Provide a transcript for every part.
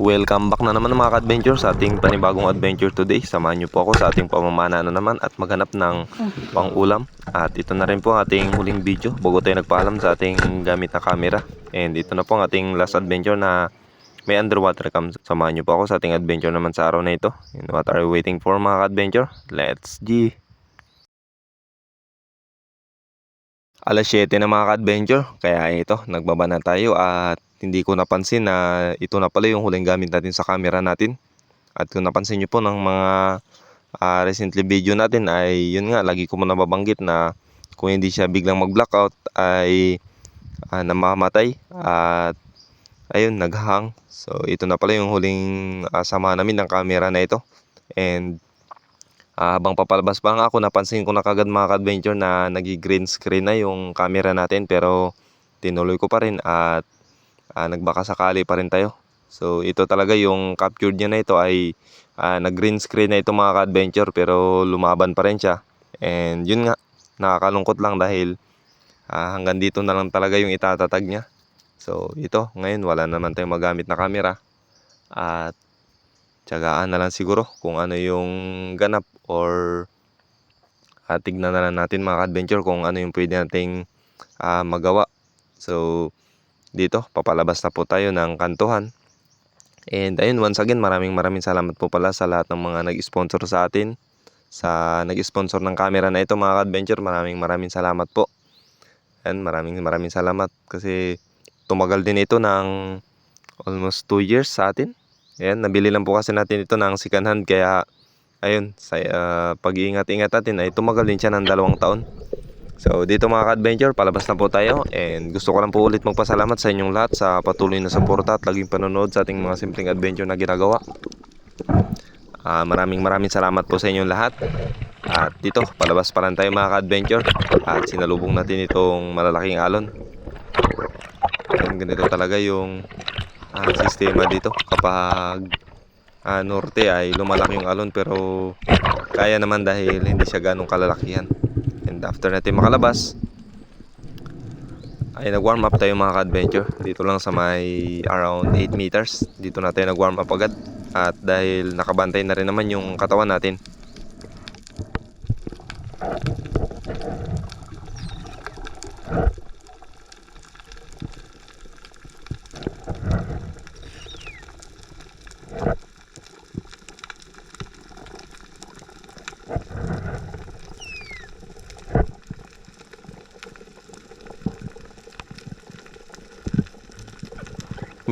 Welcome back na naman mga ka-adventure sa ating panibagong adventure today. Samahan niyo po ako sa ating pamamana na naman at maghanap ng pang-ulam. At ito na rin po ang ating huling video bago tayo nagpaalam sa ating gamit na camera. And ito na po ang ating last adventure na may underwater cam. Samahan niyo po ako sa ating adventure naman sa araw na ito. And what are you waiting for mga ka-adventure? Let's G! Alas 7 na mga ka-adventure, kaya ito, nagbaba na tayo at hindi ko napansin na ito na pala yung huling gamit natin sa camera natin. At kung napansin nyo po ng mga recently video natin ay yun nga, lagi ko mo nababanggit na kung hindi siya biglang mag-blackout ay namamatay at ayun, naghang. So ito na pala yung huling sama namin ng camera na ito. And habang papalabas pa nga ako, napansin ko na kagad mga ka-adventure na nag-green screen na yung camera natin, pero tinuloy ko pa rin at nagbaka sakali pa rin tayo. So ito talaga yung captured niya na ito ay nag-green screen na ito mga ka-adventure, pero lumaban pa rin siya. And yun nga, nakakalungkot lang dahil hanggang dito na lang talaga yung itatatag niya. So ito, ngayon wala naman tayong magamit na camera at tiyagaan na lang siguro kung ano yung ganap, or tignan na lang natin mga ka-adventure kung ano yung pwede nating magawa. So dito papalabas na po tayo ng kantuhan. And ayun, once again, maraming salamat po pala sa lahat ng mga nag-sponsor sa atin, sa nag-sponsor ng camera na ito mga ka-adventure. Maraming salamat po. And maraming salamat kasi tumagal din ito ng almost 2 years sa atin. Ayan, nabili lang po kasi natin ito ng second hand, kaya ayun, sa pag-iingat-ingat natin ay tumagal din siya ng 2 taon. So dito mga ka-adventure, palabas na po tayo. And gusto ko lang po ulit magpasalamat sa inyong lahat sa patuloy na suporta at laging panonood sa ating mga simpleng adventure na ginagawa. Maraming salamat po sa inyong lahat. At dito, palabas pa lang tayo mga ka-adventure. At sinalubong natin itong malalaking alon. And ganito talaga yung sistema dito kapag norte ay lumalaki yung alon, pero kaya naman dahil hindi siya ganong kalalakihan. And after natin makalabas ay nag-warm up tayo mga ka-adventure. Dito lang sa may around 8 meters. Dito na tayo nag-warm up agad. At dahil nakabantay na rin naman yung katawan natin.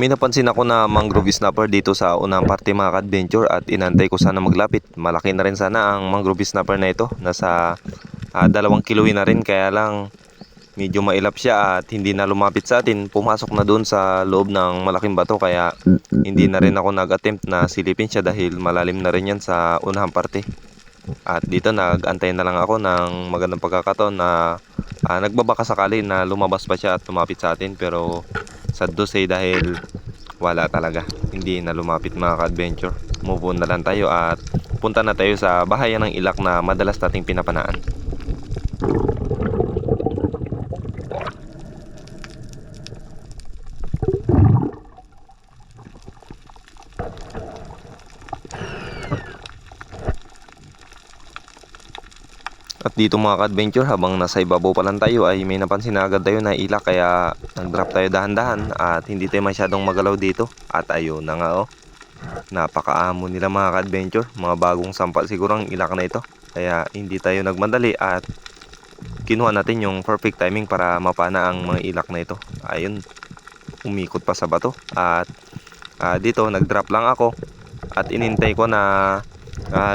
May napansin ako na mangrove snapper dito sa unang parte mga ka-adventure at inantay ko sana maglapit. Malaki na rin sana ang mangrove snapper na ito. Nasa 2 kilo na rin, kaya lang medyo mailap siya at hindi na lumapit sa atin. Pumasok na doon sa loob ng malaking bato, kaya hindi na rin ako nag-attempt na silipin siya dahil malalim na rin yan sa unang parte. At dito nag-antay na lang ako ng magandang pagkakataon na nagbabaka sakali na lumabas pa siya at lumapit sa atin, pero sad to say dahil wala talaga, hindi na lumapit mga ka-adventure. Move on na lang tayo at punta na tayo sa bahayan ng ilak na madalas nating pinapanaan. At dito mga ka-adventure, habang nasa ibabaw pa lang tayo ay may napansin na agad tayo na ilak, kaya nag-drop tayo dahan-dahan at hindi tayo masyadong magalaw dito. At ayun na nga, napakaamo nila mga ka-adventure. Mga bagong sampal siguro ang ilak na ito, kaya hindi tayo nagmadali at kinuha natin yung perfect timing para mapana ang mga ilak na ito. Ayun, umikot pa sa bato at dito nag-drop lang ako at inintay ko na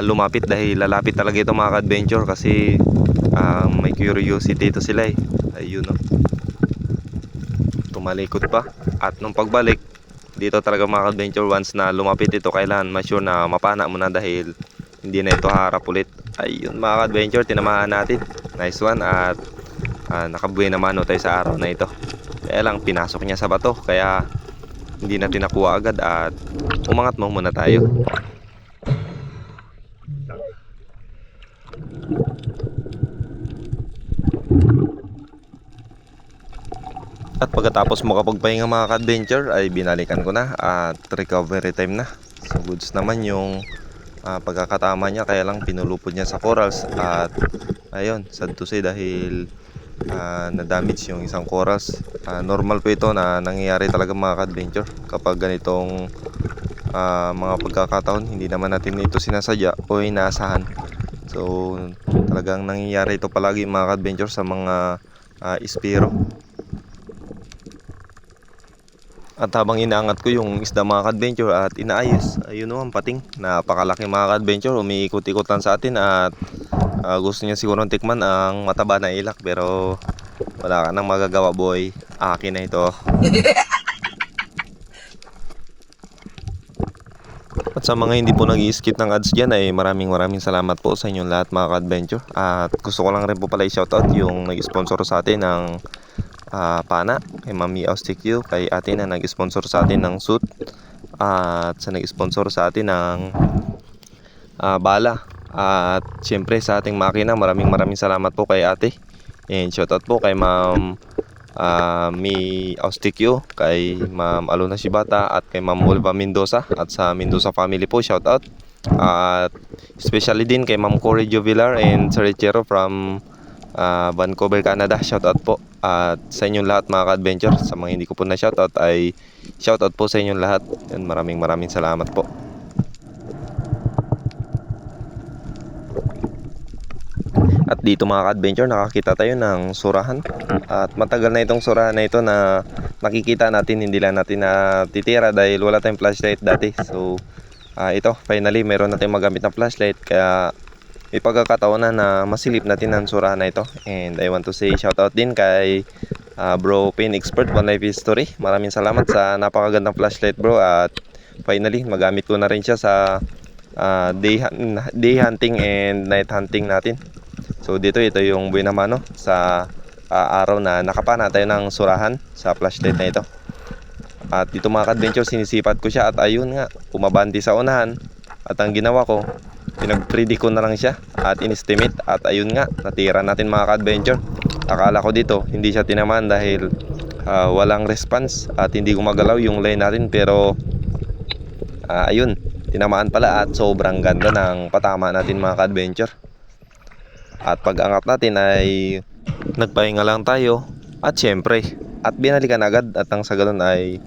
lumapit dahil lalapit talaga ito mga ka-adventure kasi may curiosity ito sila eh. Ayun, tumalikod pa at nung pagbalik dito talaga mga ka-adventure, once na lumapit ito kailangan ma-sure na mapana mo na dahil hindi na ito harap ulit. Ayun mga ka-adventure, tinamaan natin, nice one. At nakabuhay naman tayo sa araw na ito, kaya lang pinasok niya sa bato kaya hindi natin nakuha agad at umangat mo muna tayo. At pagkatapos makapagpahinga mga ka-adventure ay binalikan ko na at recovery time na. So goods naman yung pagkakatama niya, kaya lang pinulupod niya sa corals at ayun, sad to say dahil na-damage yung isang corals. Normal po ito na nangyayari talaga mga ka-adventure kapag ganitong mga pagkakataon. Hindi naman natin ito sinasadya o inaasahan. So talagang nangyayari ito palagi mga ka-adventure sa mga ispiro. At habang inaangat ko yung isda mga ka-adventure at inaayos, ayun naman pating, napakalaki mga ka-adventure, umiikot-ikot lang sa atin at gusto niya siguro tikman ang mataba na ilak, pero wala ka nang magagawa boy, akin na ito. At sa mga hindi po nag-i-skip ng ads dyan ay maraming salamat po sa inyong lahat mga ka-adventure. At gusto ko lang rin po pala i-shoutout yung nag-sponsor sa atin ng pana, kay Mami Austikyu, kay ate na nag-sponsor sa atin ng suit, at sa nag-sponsor sa atin ng bala, at syempre sa ating makina. Maraming salamat po kay ate, and shoutout po kay Ma'am Mi Austikyu, kay Ma'am Alona Shibata at kay Ma'am Oliva Mendoza, at sa Mendoza family po shoutout. At especially din kay Ma'am Cory Jovilar and Sir Richero from Vancouver, Canada. Shoutout po. At sa inyong lahat mga ka-adventure, sa mga hindi ko po na shoutout ay shoutout po sa inyong lahat. And maraming salamat po. At dito mga ka-adventure, nakakita tayo ng surahan. At matagal na itong surahan na ito na nakikita natin, hindi lang natin natitira dahil wala tayong flashlight dati. So ito, finally meron natin magamit na flashlight, kaya may pagkakataon na masilip natin ang surahan na ito. And I want to say shoutout din kay Bro Pain Expert One Life History. Maraming salamat sa napakagandang flashlight bro, at finally magamit ko na rin siya sa day hunting and night hunting natin. So ito yung buhay naman no, sa araw na nakapana tayo ng surahan sa flashlight na ito. At dito mga ka-adventure, sinisipat ko siya at ayun nga, pumabanti sa unahan. At ang ginawa ko, pinag-predict ko na lang siya at in-estimate, at ayun nga, natira natin mga ka-adventure. Akala ko dito hindi siya tinamaan dahil walang response at hindi gumagalaw yung line natin, pero ayun, tinamaan pala at sobrang ganda ng patama natin mga ka-adventure. At pag angat natin ay nagpahinga lang tayo at syempre at binalikan agad, at ang sa ganun ay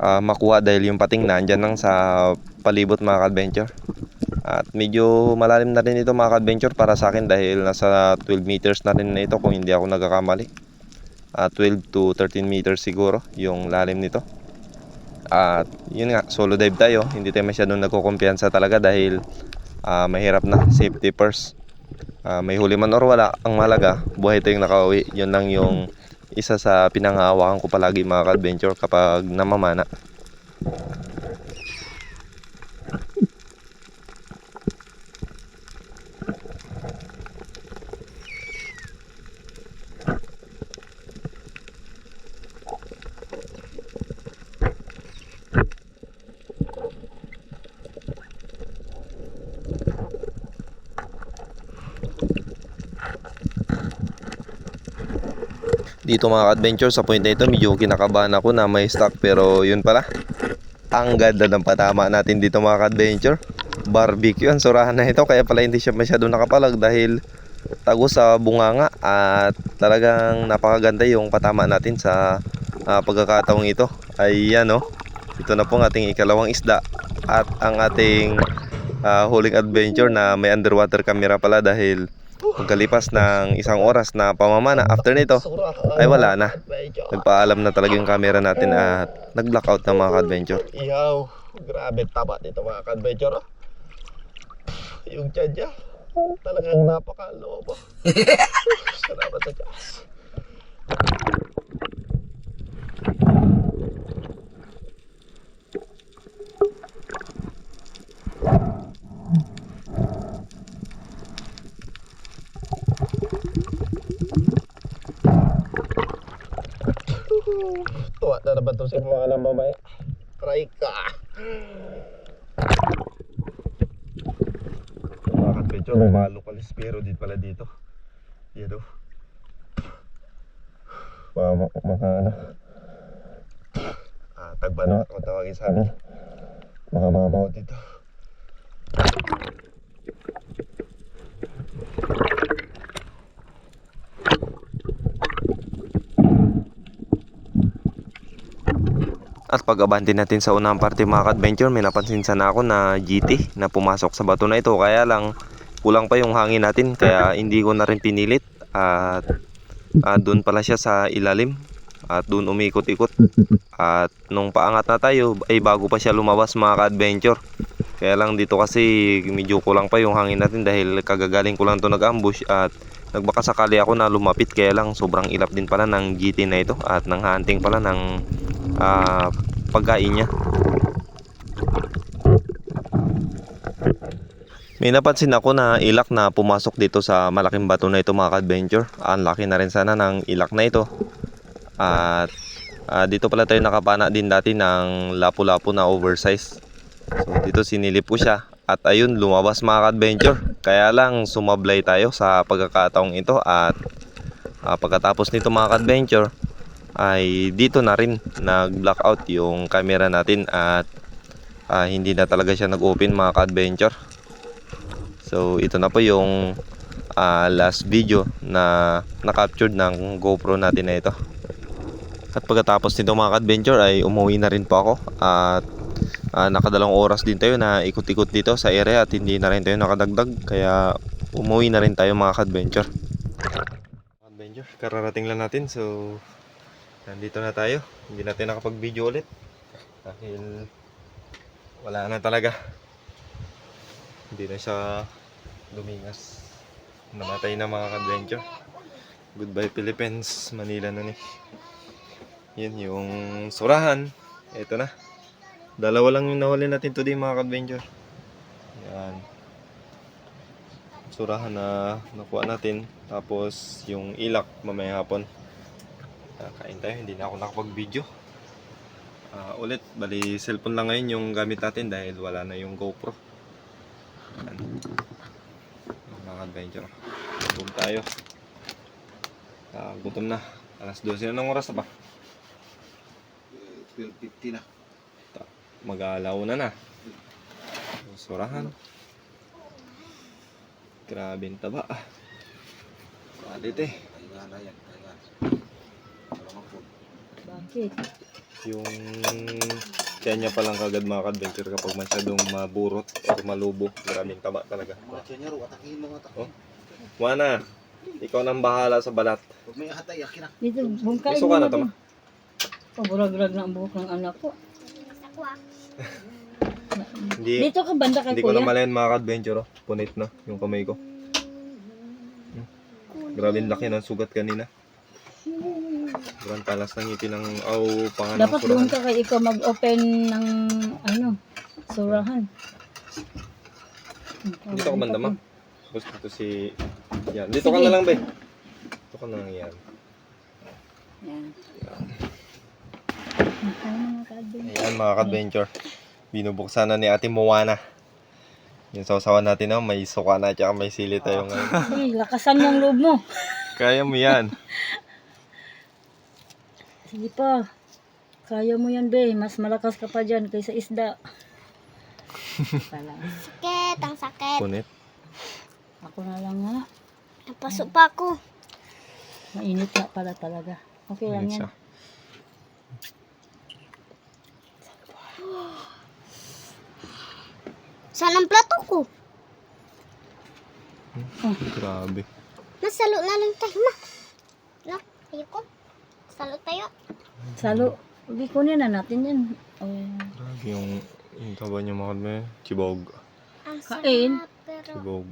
makuha dahil yung pating nandyan lang sa palibot mga ka-adventure. At medyo malalim na rin ito mga ka-adventure para sa akin dahil nasa 12 meters na rin na ito kung hindi ako nagkakamali. 12 to 13 meters siguro yung lalim nito. At yun nga, solo dive tayo, hindi tayo masyadong nagkukumpiyansa talaga dahil mahirap na, safety first. May huli man or wala, ang mahalaga buhay tayong nakauwi. Yun lang yung isa sa pinanghahawakan ko palagi mga ka-adventure kapag namamana. Dito mga ka-adventure, sa point na ito medyo kinakabahan ako na may stock, pero yun pala, ang ganda ng patama natin dito mga ka-adventure. Barbecue ang surahan na ito, kaya pala hindi siya masyadong nakapalag dahil tago sa bunganga, at talagang napakaganda yung patama natin sa pagkakataong ito. Ayan o, ito na pong ating ikalawang isda at ang ating huling adventure na may underwater camera pala, dahil pagkalipas ng isang oras na pamamana after nito ay wala na, nagpaalam na talaga yung camera natin at nag-blackout na mga ka-adventure. Ihaw, grabe taba dito mga ka-adventure oh. Yung tiyan talagang napakalobo. Salamat sa Diyos. Tuwa na naman ito sa mga alam mamaya. Try ka. Mga ka-adventure, may mga local espero din pala dito. Yan o. Mga ano, tagbano kung tawagin sa amin. Mga mamaw dito. At pag-abante natin sa unang parte mga ka-adventure, may napansin sana ako na GT na pumasok sa bato na ito. Kaya lang kulang pa yung hangin natin kaya hindi ko na rin pinilit. At doon pala siya sa ilalim at doon umikot-ikot. At nung paangat na tayo ay bago pa siya lumabas mga ka-adventure. Kaya lang dito kasi medyo kulang pa yung hangin natin dahil kagagaling ko lang ito nag-ambush at nagbaka sakali ako na lumapit. Kaya lang sobrang ilap din pala ng GT na ito at nang hunting pala ng pagkain niya. May napansin ako na ilak na pumasok dito sa malaking bato na ito mga ka-adventure. Ang laki na rin sana ng ilak na ito. At dito pala tayo nakapana din dati ng lapu-lapu na oversize. So dito sinilip ko siya at ayun lumabas mga ka-adventure. Kaya lang sumablay tayo sa pagkakataong ito at pagkatapos nito mga ka-adventure ay dito na rin nag-blackout yung camera natin at hindi na talaga siya nag-open mga ka-adventure. So ito na po yung last video na na-captured ng GoPro natin na ito. At pagkatapos nito mga ka-adventure ay umuwi na rin po ako at nakadalawang oras din tayo na ikot-ikot dito sa area at hindi na rin tayo nakadagdag kaya umuwi na rin tayo mga ka-adventure. Kararating lang natin so nandito na tayo. Hindi natin nakapag-video ulit dahil wala na talaga. Hindi na siya lumingas. Namatay na mga ka-adventure. Goodbye Philippines, Manila na ni. Yan yung surahan. Ito na. Dalawa lang yung nahuli natin today mga ka-adventure. Yan. Surahan na nakuha natin. Tapos yung ilak mamaya hapon. Kain tayo, hindi na ako nakapag-video. Ulit, bali cellphone lang ngayon yung gamit natin dahil wala na yung GoPro. Yan. Mga adventure. Gutom tayo. Gutom na. Alas 12 na ng oras na ba? 12:50 na. Mag-aalaw na. Surahan. Grabe ang taba. Palit eh. Bakit? Yung kaya niya palang kagad mga ka-adventure kapag masyadong maburot o malubo. Maraming taba talaga. Mga tiyan niya, atakin mga atakin. Wana, ikaw nang bahala sa balat. Huwag may hatay, akin na. Dito, bungkain Gusto ka na mo tama? Paburag-rag na ang buhok ng anak ko. Hindi, Dito ka banda kay hindi ko na kuya. malayan mga ka-adventure. Oh. Punit na yung kamay ko. Grabe ang laki ng sugat kanina. Sobrang talas ng ngipin ng pangalan Dapat doon ka kay ikaw mag-open ng surahan. Dito ka banda ma. Tapos dito si... Yan. Dito ka na lang be. Dito ka na lang yan. Yan. Ayan mga ka-adventure. Binubuksan na ni Ate Moana. Yung sausawan natin na may suka na at may sili tayo ngayon. Ay, lakasan mo ang loob mo. Kaya mo yan. Sige pa. Kaya mo yan, be. Mas malakas ka pa dyan kaysa isda. Sakit, ang sakit. Punit. Ako na lang nga. Napasok pa ako. Mainit na pala talaga. Okay lang Punit yan. siya. Saan ang plato ko? Grabe. Masalo na lang tayo, ma. Look, ayoko. Salo tayo. Salo. Ubi ko na natin yan. Grabe yung taba niya mga kadme. Chibog. Ang Kain. sarap, pero... Chibog.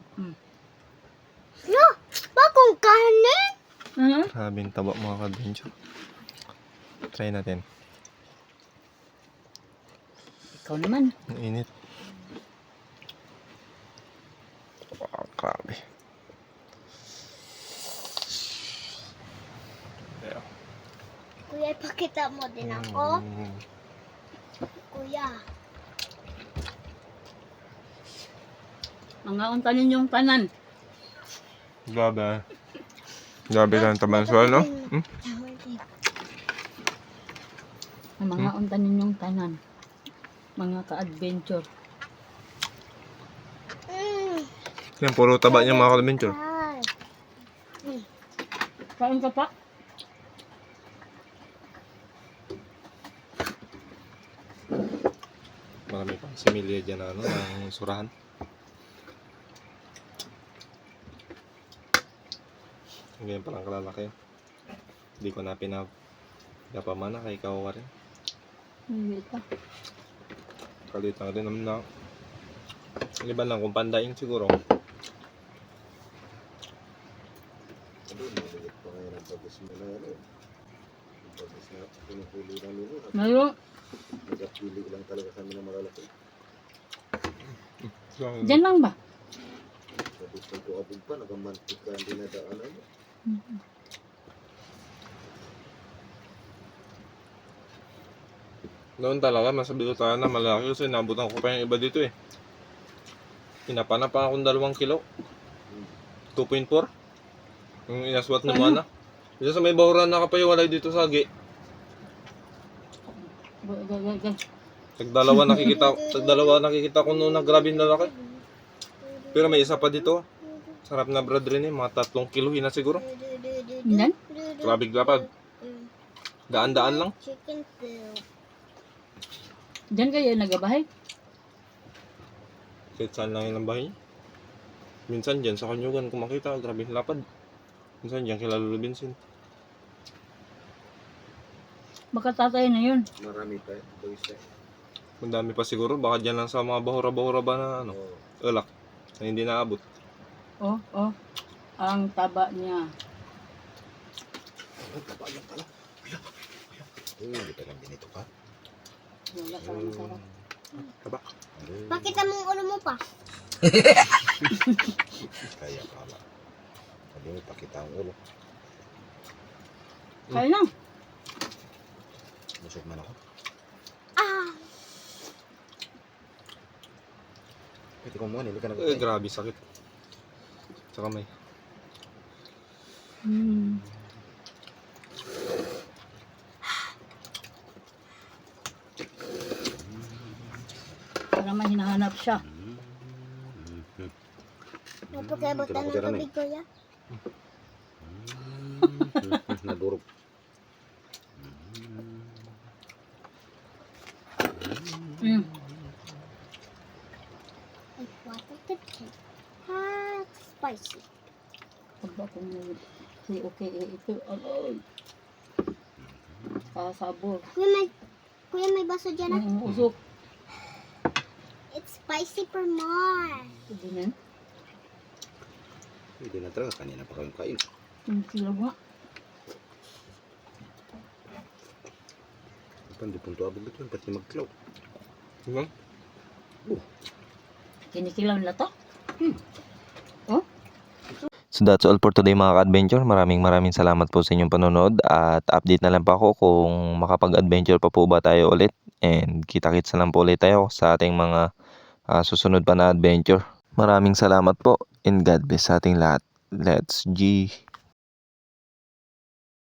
No! Bagong kanin! Ano? Grabe yung taba mga ka-adventure. Try natin. Ikaw naman. Ang init. Wow, grabe. Yeah. Kuya, ipakita mo din ako. Kuya. Mga untanin yung tanan. Grabe. Grabe ka ng taba ng suwal, no? Tawag ko Ang mga unta ninyong tanan. Mga ka-adventure. Yan, puro taba niya mga ka-adventure. Ay. Kain ka pa? Marami pang similya dyan na ng surahan. Ngayon palang kalalaki. Hindi ko na pinapamana kay kawawa rin. Hindi pa. Kalit na rin naman na. Liban lang kung pandaing siguro. Ngayon, Nagpili lang talaga kami ng malalaki. dyan lang ba? Sabi ko abog pa, nagamantik ka ang dinadaanan. Noon talaga, masabi ko tayo na malaki kasi nabutan ko pa yung iba dito eh. Pinapana pa akong 2 kilo. 2.4. Yung inaswat ni Mana. Isa sa may bahuran nakapayawalay dito sa Agi. Tagdalawa nakikita ko noon na grabe na laki. Pero may isa pa dito. Sarap na brad rin eh. Mga 3 kilo na siguro. Yan? Grabe lapad. Daan-daan lang. Chicken soup. Dyan kayo nagabahay? Kahit saan lang yun ang bahay niya. Minsan dyan sa Kanyugan kung makita, grabe yung lapad. Minsan dyan kila Lolo Vincent. Baka tatay na yun. Marami pa eh, boys eh. Madami pa siguro, baka dyan lang sa mga bahura-bahura ba na ano, ulak, na hindi naabot. Oh, oh. Ang taba niya. Hindi pa lang ganito ka. Wala pa ang sarap. Taba. Pakita mo ang ulo mo pa. Kaya pala. Sabi mo, pakita ang ulo. Kaya lang. Busog man ako. Ah! Pwede ko muna, hindi ka Eh, grabe sakit. Sa kamay. Para may hinahanap siya. Napagkabutan ng tubig ko ya. Nadurog. Mm. Ay, water tip. Hot spicy. Pag ba kung may okay, ito, aloy. Kasabor. Kuya, may baso dyan ah. Usok. It's spicy for more. Pwede yan. Hindi na talaga, kanina pa kayong kain. Sila nga. Hindi punto abog ito, pati magklaw. Hanggang? Kinikilaw nila to? So that's all for today mga ka-adventure. Maraming salamat po sa inyong panonood at update na lang pa ako kung makapag-adventure pa po ba tayo ulit. And kita-kits na lang po ulit tayo sa ating mga susunod pa na adventure. Maraming salamat po and God bless sa ating lahat. Let's G.